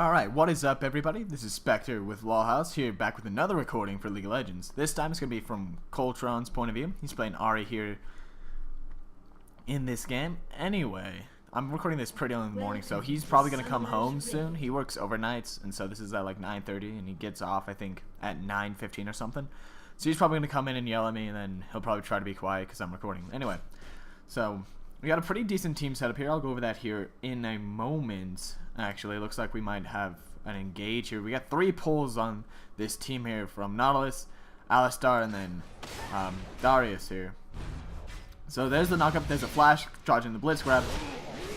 Alright, what is up everybody? This is Specter with Lawhouse here, back with another recording for League of Legends. This time it's going to be from Coltron's point of view. He's playing Ahri here in this game. Anyway, I'm recording this pretty early in the morning, so he's probably going to come home soon. He works overnights, and so this is at like 9:30, and he gets off, I think, at 9:15 or something. So he's probably going to come in and yell at me, and then he'll probably try to be quiet because I'm recording. Anyway, so we got a pretty decent team setup here. I'll go over that here in a moment. Actually, it looks like we might have an engage here. We got 3 pulls on this team here from Nautilus, Alistar, and then Darius here. So there's the knockup. There's a flash, dodging the blitz grab.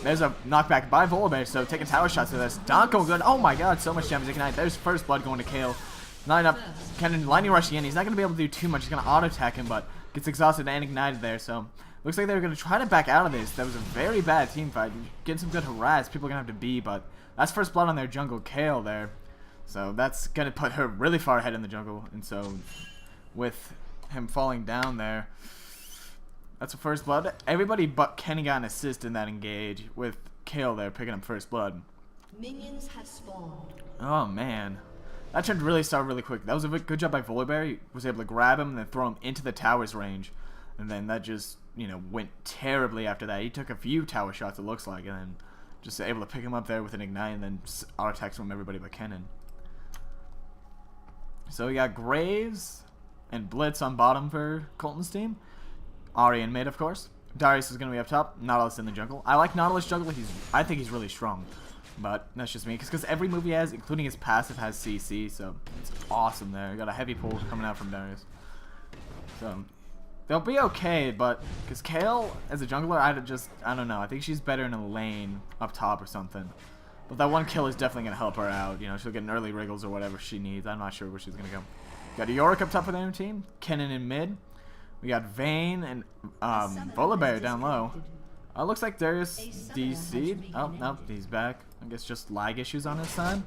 There's a knockback by Volibear, so taking tower shots to this. Not going good. Oh my god, so much damage. Ignite. There's first blood going to Kale. Line up. Kennen lightning rushing in. He's not going to be able to do too much. He's going to auto attack him, but gets exhausted and ignited there. So looks like they're going to try to back out of this. That was a very bad team fight. Getting some good harass. People are going to have to be, but that's first blood on their jungle Kale there. So that's going to put her really far ahead in the jungle. And so with him falling down there, that's a first blood. Everybody but Kenny got an assist in that engage with Kale there picking up first blood. Minions have spawned. Oh man. That turned really sour really quick. That was a good job by Volibear. He was able to grab him and then throw him into the tower's range. And then that just, you know, went terribly after that. He took a few tower shots, it looks like, and then just able to pick him up there with an ignite and then auto attacks from everybody but Kennen. So we got Graves and Blitz on bottom for Colton's team. Ahri in mid, of course. Darius is going to be up top. Nautilus in the jungle. I like Nautilus jungle. I think he's really strong. But that's just me. Because every move he has, including his passive, has CC. So it's awesome there. We got a heavy pull coming out from Darius. So they'll be okay. But because Kale, as a jungler, I don't know. I think she's better in a lane up top or something. But that one kill is definitely going to help her out. You know, she'll get an early wriggles or whatever she needs. I'm not sure where she's going to go. Got a Yorick up top for their team. Kennen in mid. We got Vayne and Volibear down low. Looks like Darius DC'd. Oh, no, he's back. I guess just lag issues on his side.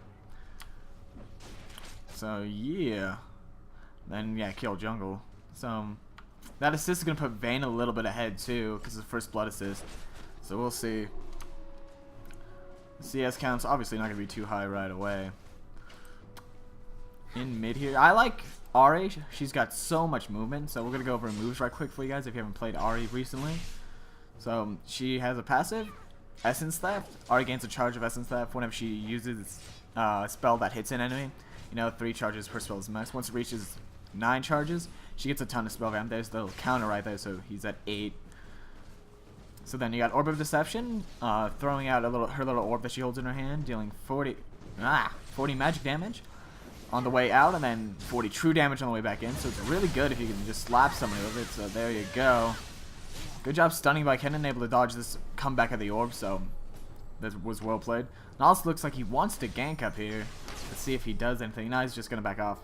So, yeah. Then, yeah, kill jungle. So, that assist is going to put Vayne a little bit ahead, too, because it's the first blood assist. So, we'll see. CS count's obviously not going to be too high right away. In mid here. I like Ahri. She's got so much movement, so we're going to go over moves right quick for you guys if you haven't played Ahri recently. So she has a passive, Essence Theft. Ahri gains a charge of Essence Theft whenever she uses a spell that hits an enemy. You know, 3 charges per spell is max. Once it reaches 9 charges, she gets a ton of spell vamp. There's the counter right there, so he's at 8. So then you got Orb of Deception, throwing out her little orb that she holds in her hand, dealing 40 magic damage on the way out, and then 40 true damage on the way back in. So it's really good if you can just slap somebody with it. So there you go. Good job stunning by Kennen, able to dodge this comeback of the orb, so that was well played. Nautilus looks like he wants to gank up here. Let's see if he does anything. No, he's just going to back off.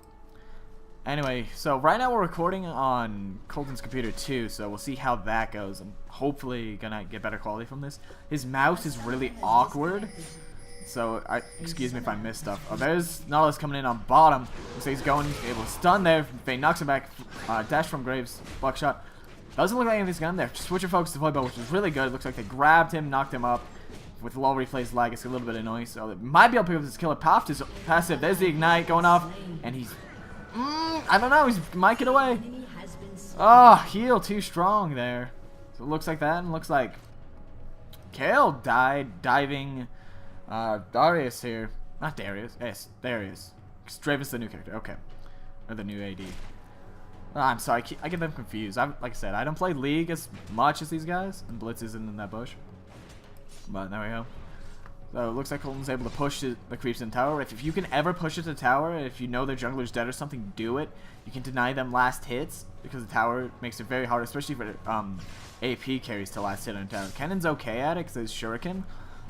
Anyway, so right now we're recording on Colton's computer too, so we'll see how that goes. I'm hopefully going to get better quality from this. His mouse is really awkward. So, excuse me if I missed stuff. Oh, there's Nautilus coming in on bottom. Looks like he's going, able to stun there. Vayne knocks him back. Dash from Graves. Buckshot. Doesn't look like anything's going there. Just switch your focus to Volibear, which is really good. It looks like they grabbed him, knocked him up. With low replays lag, it's a little bit annoying. So, they might be able to pick up this killer passive. There's the ignite going off. And he's... I don't know. He might get away. Oh, heal too strong there. So, it looks like that. And looks like Kale died diving... Darius here. Not Darius. Yes, Darius. Draven's the new character. Okay. Or the new AD. I'm sorry. I get them confused. Like I said, I don't play League as much as these guys. And Blitz isn't in that bush. But there we go. So it looks like Colton's able to push the creeps in tower. If you can ever push it to tower, if you know their jungler's dead or something, do it. You can deny them last hits. Because the tower makes it very hard. Especially for AP carries to last hit on tower. Kennen's okay at it because it's Shuriken.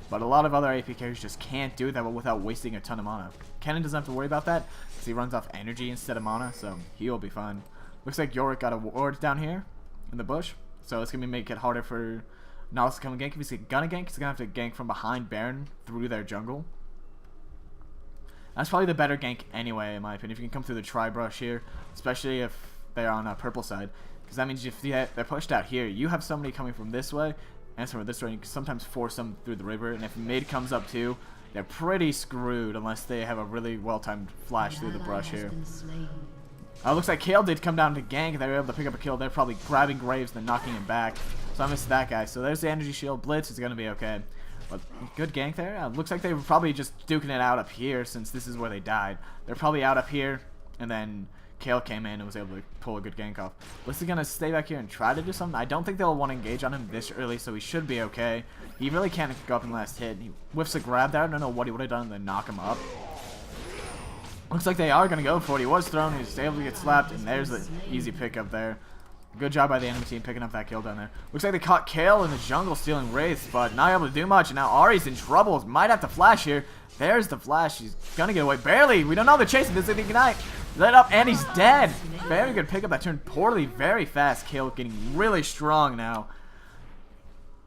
But a lot of other AP carries just can't do that without wasting a ton of mana. Kennen doesn't have to worry about that because he runs off energy instead of mana, so he'll be fine. Looks like Yorick got a ward down here in the bush, so it's going to make it harder for Nautilus to come and gank. If he's going to gank, he's going to have to gank from behind Baron through their jungle. That's probably the better gank anyway, in my opinion, if you can come through the tri-brush here, especially if they're on a purple side. Because that means if they're pushed out here, you have somebody coming from this way, and somewhere this way, you can sometimes force them through the river, and if mid comes up too, they're pretty screwed unless they have a really well-timed flash through the brush here. Looks like Kale did come down to gank. They were able to pick up a kill. They're probably grabbing Graves and then knocking him back. So I missed that guy. So there's the energy shield. Blitz is going to be okay. But good gank there. Looks like they were probably just duking it out up here since this is where they died. They're probably out up here, and then Kale came in and was able to pull a good gank off. Blitz is going to stay back here and try to do something. I don't think they'll want to engage on him this early, so he should be okay. He really can't go up in the last hit. He whiffs a grab there. I don't know what he would have done to knock him up. Looks like they are going to go for it. He was thrown. He was able to get slapped, and there's the easy pickup there. Good job by the enemy team picking up that kill down there. Looks like they caught Kale in the jungle stealing Wraiths, but not able to do much. And now Ahri's in trouble. Might have to flash here. There's the flash. He's going to get away. Barely. We don't know. They're chasing. This is the Ignite. Lit up, and he's dead. Very good pickup. That turned poorly very fast. Kale getting really strong now.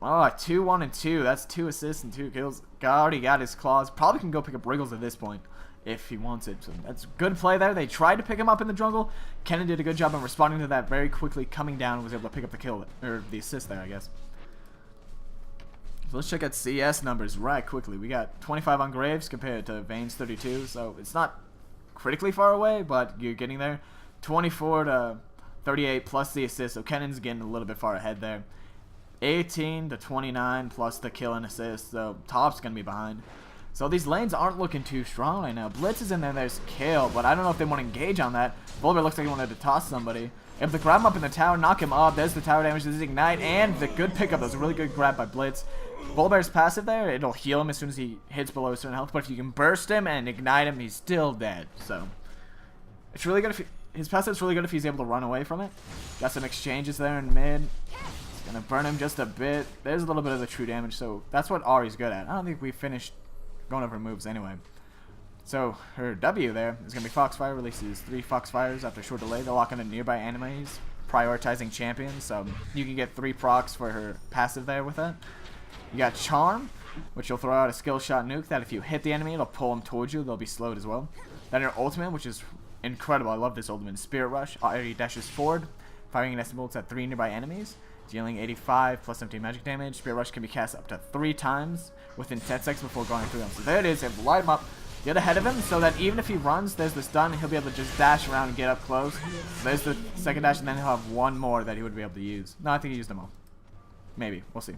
Oh, 2, 1, and 2. That's 2 assists and 2 kills. Already got his claws. Probably can go pick up Wriggles at this point if he wants it. So that's good play there. They tried to pick him up in the jungle. Kennen did a good job of responding to that very quickly, coming down and was able to pick up the kill, or the assist there, I guess. So let's check out CS numbers right quickly. We got 25 on Graves compared to Vayne's 32, so it's not critically far away, but you're getting there. 24 to 38 plus the assist, so Kennen's getting a little bit far ahead there. 18 to 29 plus the kill and assist, so Top's going to be behind. So these lanes aren't looking too strong right now. Blitz is in there, there's Kale, but I don't know if they want to engage on that. Volibear looks like he wanted to toss somebody. Able to grab him up in the tower, knock him up. There's the tower damage, there's Ignite, and the good pickup. That was a really good grab by Blitz. Volibear's passive there, it'll heal him as soon as he hits below a certain health, but if you can burst him and ignite him, he's still dead. So it's really good if his passive's really good if he's able to run away from it. Got some exchanges there in mid. It's gonna burn him just a bit. There's a little bit of the true damage, so that's what Ahri's good at. I don't think we finished going over moves anyway. So her W there is going to be Foxfire. Releases 3 Foxfires after a short delay. They'll lock into nearby enemies, prioritizing champions. So you can get 3 procs for her passive there with that. You got Charm, which will throw out a skill shot nuke that if you hit the enemy, it'll pull them towards you. They'll be slowed as well. Then her ultimate, which is incredible. I love this ultimate. Spirit Rush. Ahri dashes forward, firing an estimate bolts at 3 nearby enemies, dealing 85 plus 17 magic damage. Spirit Rush can be cast up to 3 times within 10 seconds before going through them. So there it is. They have to light him up, get ahead of him, so that even if he runs, there's the stun, and he'll be able to just dash around and get up close. There's the second dash, and then he'll have 1 more that he would be able to use. No, I think he used them all. Maybe. We'll see.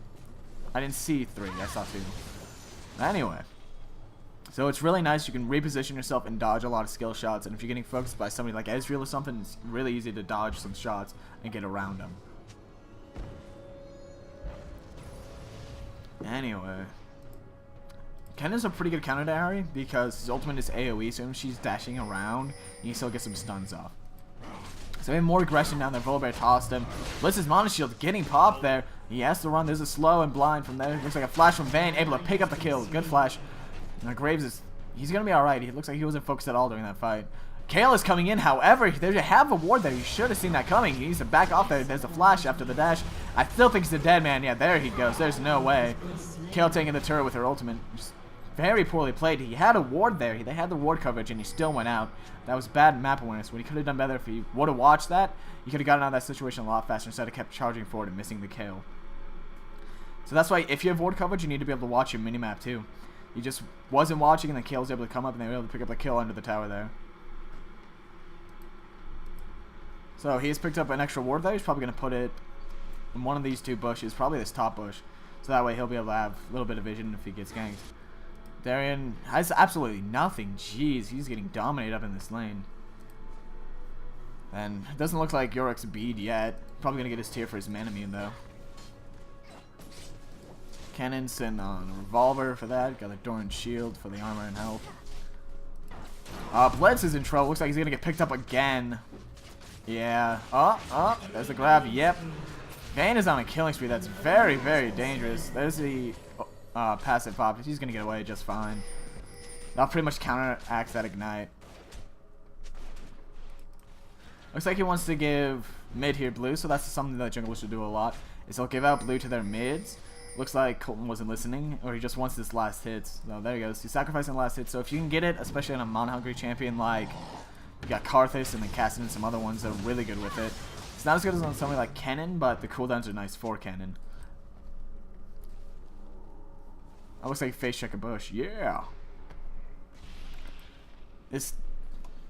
I didn't see 3. I saw 2. Anyway. So it's really nice. You can reposition yourself and dodge a lot of skill shots, and if you're getting focused by somebody like Ezreal or something, it's really easy to dodge some shots and get around them. Anyway, Kennen's a pretty good counter to Ahri because his ultimate is AoE, so when she's dashing around, you still get some stuns off. So we have more aggression down there. Volibear tossed him. Blitz's Mana Shield getting popped there. He has to run. There's a slow and blind from there. Looks like a flash from Vayne, able to pick up the kill. Good flash. Now Graves is, he's going to be alright. He looks like he wasn't focused at all during that fight. Kale is coming in, however, they have a ward there. You should have seen that coming. He needs to back off there. There's a flash after the dash. I still think he's a dead man. Yeah, there he goes. There's no way. Kale taking the turret with her ultimate. Just very poorly played. He had a ward there. They had the ward coverage, and he still went out. That was bad map awareness. What he could have done better if he would have watched that, he could have gotten out of that situation a lot faster instead of kept charging forward and missing the kill. So that's why if you have ward coverage, you need to be able to watch your minimap too. He just wasn't watching, and then Kale was able to come up, and they were able to pick up the kill under the tower there. So he's picked up an extra ward there. He's probably going to put it in one of these 2 bushes, probably this top bush. So that way he'll be able to have a little bit of vision if he gets ganked. Darien has absolutely nothing. Jeez, he's getting dominated up in this lane. And it doesn't look like Yorick's beat yet. Probably going to get his tier for his Manamune though. Cannon sitting on a revolver for that. Got a Doran shield for the armor and health. Blitz is in trouble. Looks like he's going to get picked up again. Yeah. There's the grab. Yep. Vayne is on a killing spree. That's very, very dangerous. There's the passive pop. He's going to get away just fine. That'll pretty much counteract that ignite. Looks like he wants to give mid here blue, so that's something that junglers should do a lot. Is they'll give out blue to their mids. Looks like Colton wasn't listening, or he just wants this last hit. So there he goes. He's sacrificing the last hit. So if you can get it, especially on a mana-hungry champion like you got Karthus and then Cassin and some other ones that are really good with it. It's not as good as on somebody like Kennen, but the cooldowns are nice for Kennen. That looks like face check a bush. Yeah. This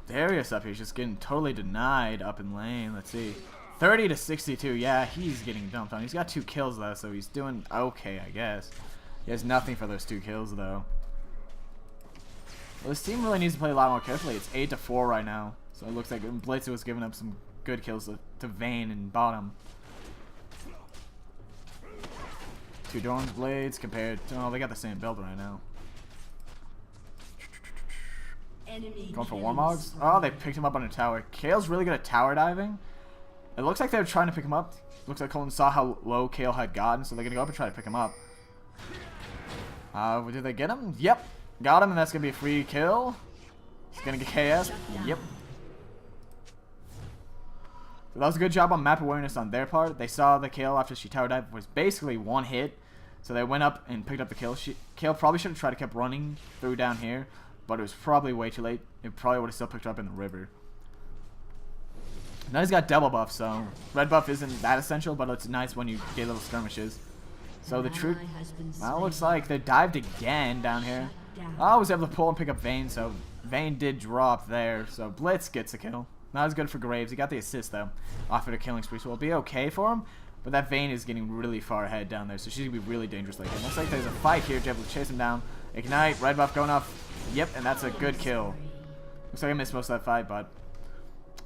Darius up here is just getting totally denied up in lane. Let's see. 30 to 62. Yeah, he's getting dumped on. He's got 2 kills though, so he's doing okay, I guess. He has nothing for those 2 kills though. Well, this team really needs to play a lot more carefully. It's 8 to 4 right now. So it looks like Blitz was giving up some good kills to Vayne and bottom. 2 Dawn's Blades compared to... Oh, they got the same build right now. Going for Warmogs. Oh, they picked him up on a tower. Kale's really good at tower diving. It looks like they were trying to pick him up. Looks like Colton saw how low Kale had gotten, so they're going to go up and try to pick him up. Did they get him? Yep. Got him, and that's going to be a free kill. He's going to get KS. Yep. So that was a good job on map awareness on their part. They saw the Kale after she tower dived was basically 1 hit. So they went up and picked up the kill. Kale probably should have tried to kept running through down here, but it was probably way too late. It probably would have still picked her up in the river. Now he's got double buff, so red buff isn't that essential, but it's nice when you get little skirmishes. So the truth, well, looks like they dived again down here. I was able to pull and pick up Vayne, so Vayne did drop there. So Blitz gets a kill. Not as good for Graves. He got the assist though, offered a killing spree, so it'll be okay for him. But that Vayne is getting really far ahead down there, so she's gonna be really dangerous later. Looks like there's a fight here. Able to chase him down. Ignite, red buff going off. Yep, and that's a good kill. Looks like I missed most of that fight, but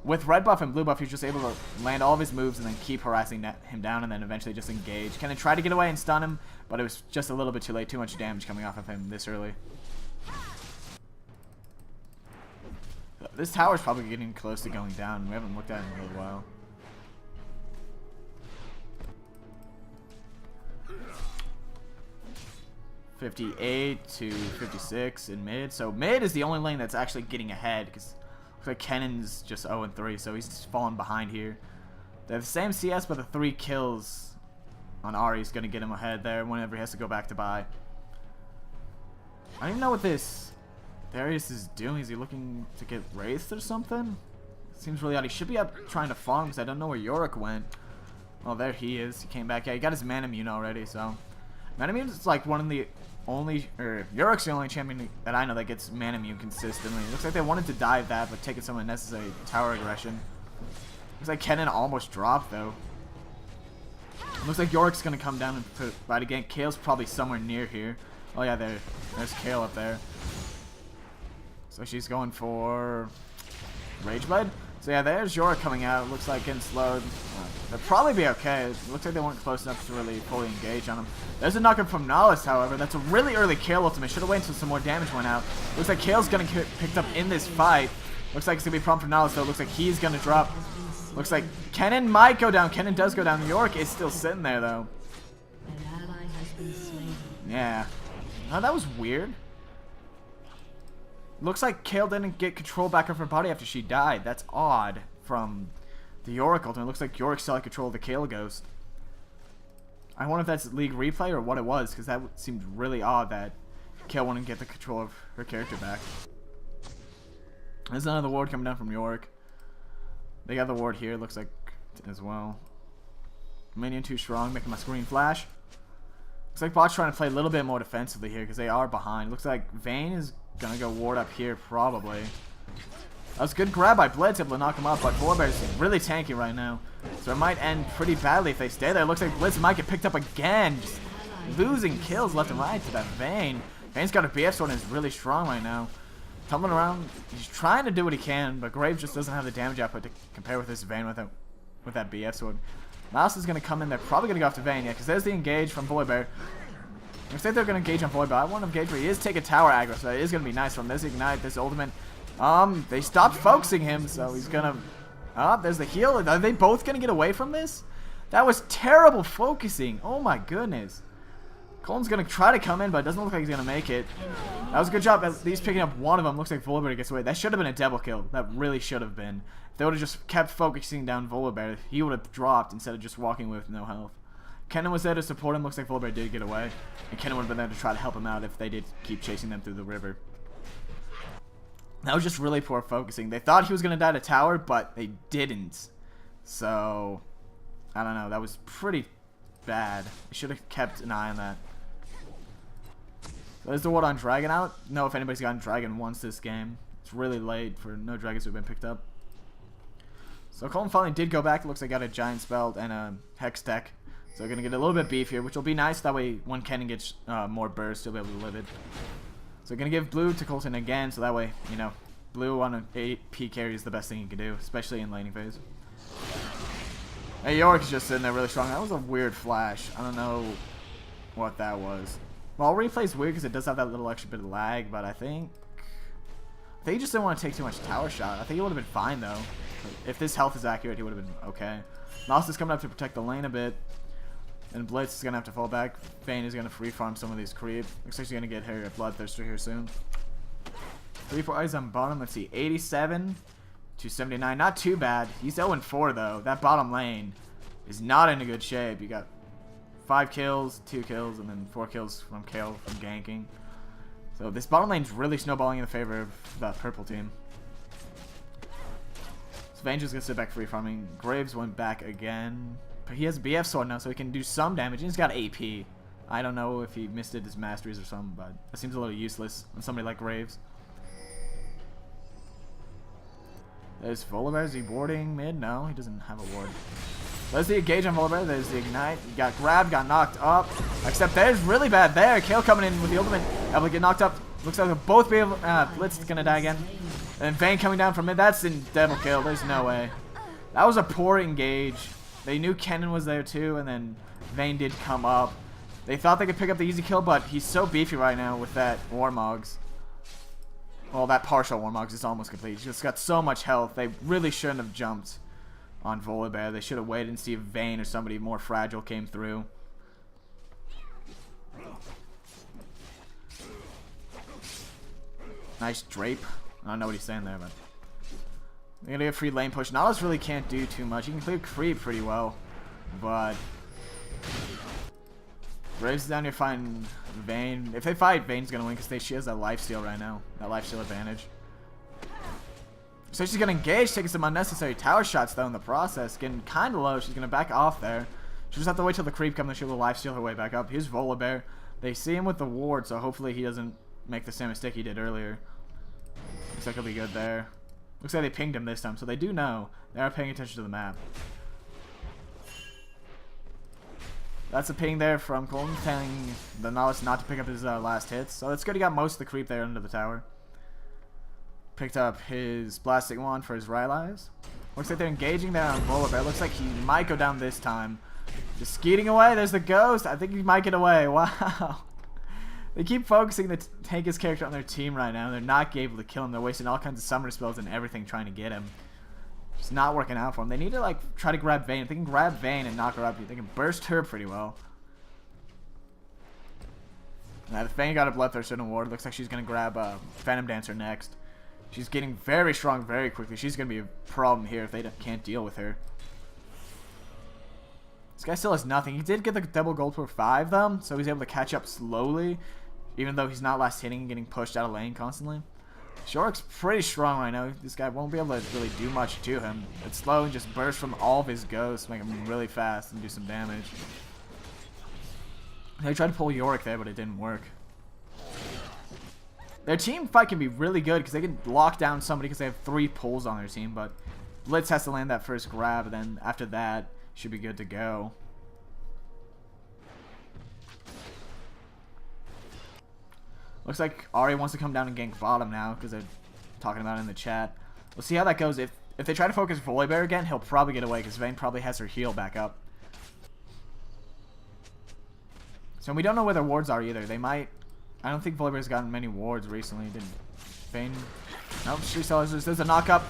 with red buff and blue buff, he's just able to land all of his moves and then keep harassing him down and then eventually just engage. Can I try to get away and stun him, but it was just a little bit too late. Too much damage coming off of him this early. This tower's probably getting close to going down. We haven't looked at it in a little while. $58 to 56 in mid. So mid is the only lane that's actually getting ahead because looks like Kennan's just 0-3, so he's just falling behind here. They have the same CS, but the 3 kills on Ahri is going to get him ahead there whenever he has to go back to buy. I don't even know what this Darius is doing. Is he looking to get wraithed or something? Seems really odd. He should be up trying to farm because I don't know where Yorick went. Oh, there he is. He came back. Yeah, he got his Manamune already, so Manamune is like one of the only, or Yorick's the only champion that I know that gets Manamune consistently. It looks like they wanted to dive that, but taking some unnecessary tower aggression. Looks like Kennen almost dropped though. It looks like Yorick's gonna come down and fight again. Kale's probably somewhere near here. Oh yeah, there's Kale up there. So she's going for Rageblade. So yeah, there's Yorick coming out. Looks like getting slowed. They'll probably be okay. It looks like they weren't close enough to really fully engage on him. There's a knock-up from Nahus, however. That's a really early Kale ultimate. Should have waited until some more damage went out. Looks like Kale's going to get picked up in this fight. Looks like it's going to be a problem for Nahus, though. Looks like he's going to drop. Looks like Kennen might go down. Kennen does go down. Yorick is still sitting there, though. Yeah. Oh, that was weird. Looks like Kale didn't get control back of her body after she died. That's odd from the Yorick ultimate. It looks like Yorick still had control of the Kale ghost. I wonder if that's League replay or what it was, because that seemed really odd that Kale wouldn't get the control of her character back. There's another ward coming down from Yorick. They got the ward here, looks like, as well. Minion too strong, making my screen flash. Looks like bot's trying to play a little bit more defensively here, because they are behind. Looks like Vayne is gonna go ward up here, probably. That was a good grab by Blitz, able to knock him up, but Volibear's really tanky right now. So it might end pretty badly if they stay there. It looks like Blitz might get picked up again. Just losing kills left and right to that Vayne. Vayne's got a BF sword and is really strong right now. Tumbling around, he's trying to do what he can, but Graves just doesn't have the damage output to compare with this Vayne with that BF sword. Mouse is gonna come in there, probably gonna go after Vayne, yeah, because there's the engage from Volibear. I think they're going to engage on Void, but I want to engage where he is taking tower aggro, so that is going to be nice from this ignite, this ultimate. They stopped focusing him, so he's going to... there's the heal. Are they both going to get away from this? That was terrible focusing. Oh my goodness. Colton's going to try to come in, but it doesn't look like he's going to make it. That was a good job at least picking up one of them. Looks like Volibear gets away. That should have been a double kill. That really should have been. If they would have just kept focusing down Volibear, he would have dropped instead of just walking away with no health. Kennen was there to support him. Looks like Volibear did get away. And Kennen would have been there to try to help him out if they did keep chasing them through the river. That was just really poor focusing. They thought he was going to die to tower, but they didn't. So, I don't know. That was pretty bad. They should have kept an eye on that. So there's the ward on Dragon out. Know if anybody's gotten Dragon once this game. It's really late for no dragons to have been picked up. So Colton finally did go back. It looks like I got a giant spell and a hex tech. So we're going to get a little bit beefier, which will be nice. That way when Kennen gets more burst, he'll be able to live it. So we're going to give blue to Colton again. So that way, you know, blue on an AP carry is the best thing you can do, especially in laning phase. Hey, Yorick's just sitting there really strong. That was a weird flash. I don't know what that was. Well, replay's weird because it does have that little extra bit of lag, but I think he just didn't want to take too much tower shot. I think he would have been fine, though. If this health is accurate, he would have been okay. Mouse is coming up to protect the lane a bit. And Blitz is going to have to fall back. Vayne is going to free farm some of these creep. Looks like she's going to get her Bloodthirster here soon. 3-4 eyes on bottom. Let's see. 87 to 79. Not too bad. He's 0-4, though. That bottom lane is not in a good shape. You got 5 kills, 2 kills, and then 4 kills from Kale from ganking. So this bottom lane's really snowballing in the favor of the purple team. So Vayne's just going to sit back free farming. Graves went back again. But he has a BF sword now, so he can do some damage. And he's got AP. I don't know if he missed it his masteries or something, but that seems a little useless on somebody like Graves. There's Volibear. Is he warding mid? No, he doesn't have a ward. There's the engage on Volibear. There's the ignite. He got grabbed, got knocked up. Except there's really bad there. Kale coming in with the ultimate. Able to get knocked up. Looks like they'll both be able. Blitz is going to die again. And Vayne coming down from mid. That's in devil kill. There's no way. That was a poor engage. They knew Kennen was there too, and then Vayne did come up. They thought they could pick up the easy kill, but he's so beefy right now with that Warmogs. Well, that partial Warmogs is almost complete. He's just got so much health. They really shouldn't have jumped on Volibear. They should have waited and see if Vayne or somebody more fragile came through. Nice drape. I don't know what he's saying there, but they're gonna get a free lane push. Nautilus really can't do too much. He can clear creep pretty well, but Graves is down here fighting Vayne. If they fight, Vayne's gonna win because she has that lifesteal right now. That lifesteal advantage. So she's gonna engage, taking some unnecessary tower shots though in the process. Getting kind of low. She's gonna back off there. She'll just have to wait till the creep comes and she'll lifesteal her way back up. Here's Volibear. They see him with the ward, so hopefully he doesn't make the same mistake he did earlier. Looks like he'll be good there. Looks like they pinged him this time, so they do know. They are paying attention to the map. That's a ping there from Colton, telling the Nautilus not to pick up his last hits. So it's good he got most of the creep there under the tower. Picked up his Blasting Wand for his Rylai's. Looks like they're engaging there on Volibear. Looks like he might go down this time. Just skeeting away. There's the ghost. I think he might get away. Wow. They keep focusing to take his character on their team right now. They're not able to kill him. They're wasting all kinds of summoner spells and everything trying to get him. It's not working out for him. They need to like try to grab Vayne. If they can grab Vayne and knock her up, they can burst her pretty well. Now, if Vayne got a Bloodthirster and a ward, looks like she's going to grab Phantom Dancer next. She's getting very strong very quickly. She's going to be a problem here if they can't deal with her. This guy still has nothing. He did get the double gold for 5 though, so he's able to catch up slowly. Even though he's not last hitting and getting pushed out of lane constantly. Shorek's pretty strong right now. This guy won't be able to really do much to him. It's slow and just burst from all of his ghosts, make him really fast and do some damage. They tried to pull Yorick there, but it didn't work. Their team fight can be really good because they can lock down somebody because they have 3 pulls on their team, but Blitz has to land that first grab, and then after that, should be good to go. Looks like Ahri wants to come down and gank bottom now because they're talking about it in the chat. We'll see how that goes. If they try to focus Volibear again, he'll probably get away because Vayne probably has her heal back up. So we don't know where their wards are either. They might... I don't think Volibear's gotten many wards recently. Didn't Vayne... Nope, she still has... There's a knock-up.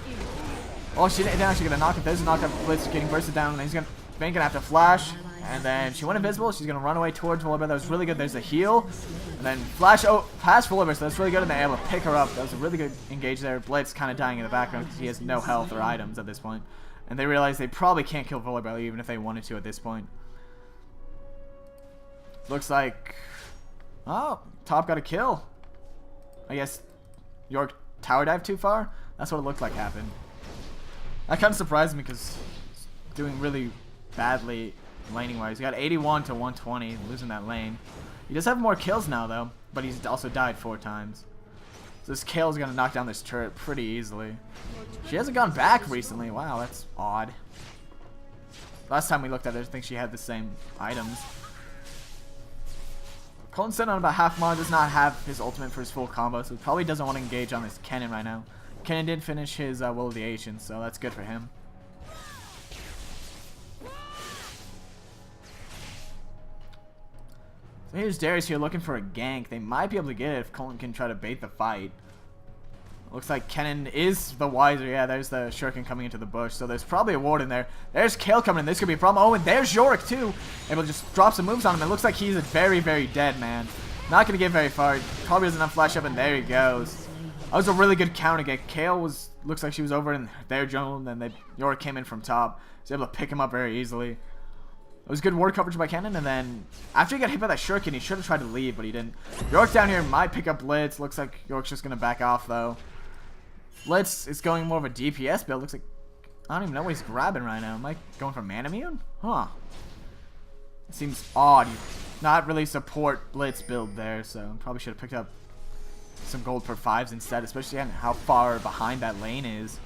Oh, she didn't actually get a knock-up. There's a knock-up. Blitz getting bursted down. And he's gonna... Vayne gonna have to flash. And then she went invisible. She's going to run away towards Volibear. That was really good. There's a heal. And then flash past Volibear. So that's really good. And they're able to pick her up. That was a really good engage there. Blitz kind of dying in the background because he has no health or items at this point. And they realize they probably can't kill Volibear even if they wanted to at this point. Looks like... Oh, top got a kill. I guess York tower dive too far? That's what it looked like happened. That kind of surprised me because he's doing really badly laning wise. He got 81 to 120, losing that lane. He does have more kills now though, but he's also died 4 times. So this Kale's gonna knock down this turret pretty easily. She hasn't gone back recently. Wow, that's odd. Last time we looked at it, I think she had the same items. Colton's sitting on about half mana, does not have his ultimate for his full combo, so he probably doesn't want to engage on this Kennen right now. Kennen did finish his Will of the Ancients, so that's good for him. So here's Darius here looking for a gank. They might be able to get it if Colton can try to bait the fight. Looks like Kennen is the wiser. Yeah, there's the Shuriken coming into the bush. So there's probably a ward in there. There's Kale coming in. This could be a problem. Oh, and there's Yorick too. Able to just drop some moves on him. It looks like he's a very, very dead man. Not going to get very far. Probably doesn't have flash up, and there he goes. That was a really good counter get. Kale looks like she was over in their jungle, and then Yorick came in from top. Was able to pick him up very easily. It was good ward coverage by Kennen, and then after he got hit by that Shuriken, he should have tried to leave, but he didn't. Yorick down here might pick up Blitz. Looks like Yorick's just going to back off, though. Blitz is going more of a DPS build. Looks like, I don't even know what he's grabbing right now. Am I going for mana immune? Huh. It seems odd. Not really support Blitz build there, so probably should have picked up some gold per 5s instead, especially on how far behind that lane is.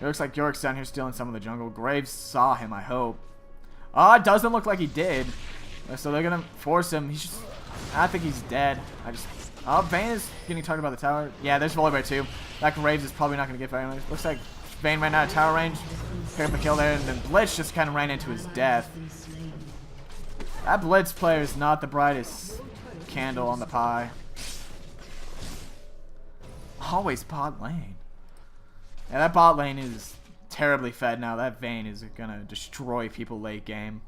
It looks like Yorick's down here stealing some of the jungle. Graves saw him, I hope. Oh, it doesn't look like he did. So they're going to force him. He's just, I think he's dead. Oh, Vayne is getting targeted by the tower. Yeah, there's Volibear too. That Graves is probably not going to get very much. Looks like Vayne ran out of tower range. Picked up the kill there, and then Blitz just kind of ran into his death. That Blitz player is not the brightest candle on the pie. Always bot lane. Yeah, that bot lane is terribly fed now. That Vayne is going to destroy people late game.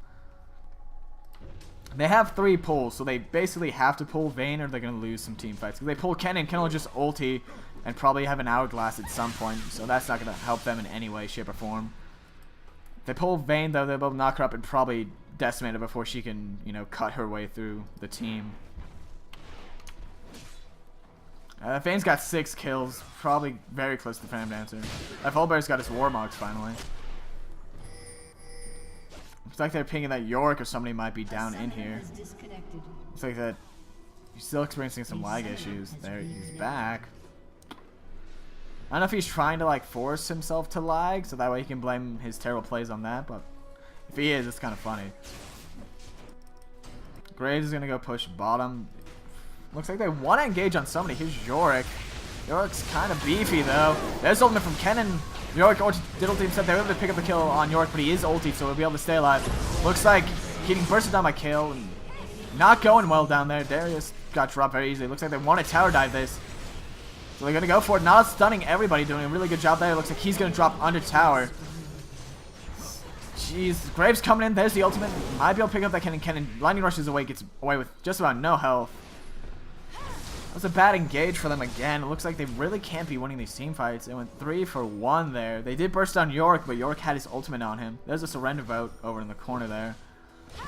They have 3 pulls, so they basically have to pull Vayne or they're going to lose some team fights. If they pull Kennen, Kennen will just ulti and probably have an hourglass at some point, so that's not going to help them in any way, shape, or form. If they pull Vayne, though, they'll be able to knock her up and probably decimate her before she can, you know, cut her way through the team. Vayne's got 6 kills, probably very close to Phantom Dancer. Volibear's got his Warmogs finally. Looks like they're pinging that Yorick or somebody might be down in here. Looks like that he's still experiencing some lag issues. There, he's back. I don't know if he's trying to like force himself to lag, so that way he can blame his terrible plays on that, but if he is, it's kind of funny. Graves is going to go push bottom. Looks like they want to engage on somebody. Here's Yorick. Yorick's kind of beefy, though. There's ultimate from Kennen. Yorick did ulti himself. They were able to pick up the kill on Yorick, but he is ulti, so he'll be able to stay alive. Looks like getting bursted down by Kale. And not going well down there. Darius got dropped very easily. Looks like they want to tower dive this. So they're going to go for it. Not stunning everybody, doing a really good job there. Looks like he's going to drop under tower. Jeez, Graves coming in. There's the ultimate. Might be able to pick up that Kennen. Kennen lightning rushes away, gets away with just about no health. That was a bad engage for them again. It looks like they really can't be winning these team fights. They went 3 for 1 there. They did burst down Yorick, but Yorick had his ultimate on him. There's a surrender vote over in the corner there.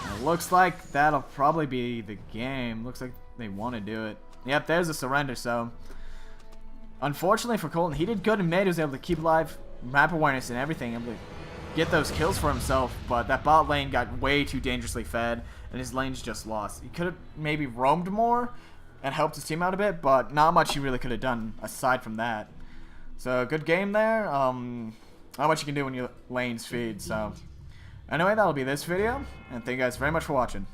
And it looks like that'll probably be the game. Looks like they want to do it. Yep, there's a surrender, so unfortunately for Colton, he did good in mid. He was able to keep alive, map awareness and everything, able to get those kills for himself, but that bot lane got way too dangerously fed, and his lane's just lost. He could have maybe roamed more and helped his team out a bit, but not much he really could have done aside from that. So, good game there. Not much you can do when your lanes feed, so anyway, that'll be this video, and thank you guys very much for watching.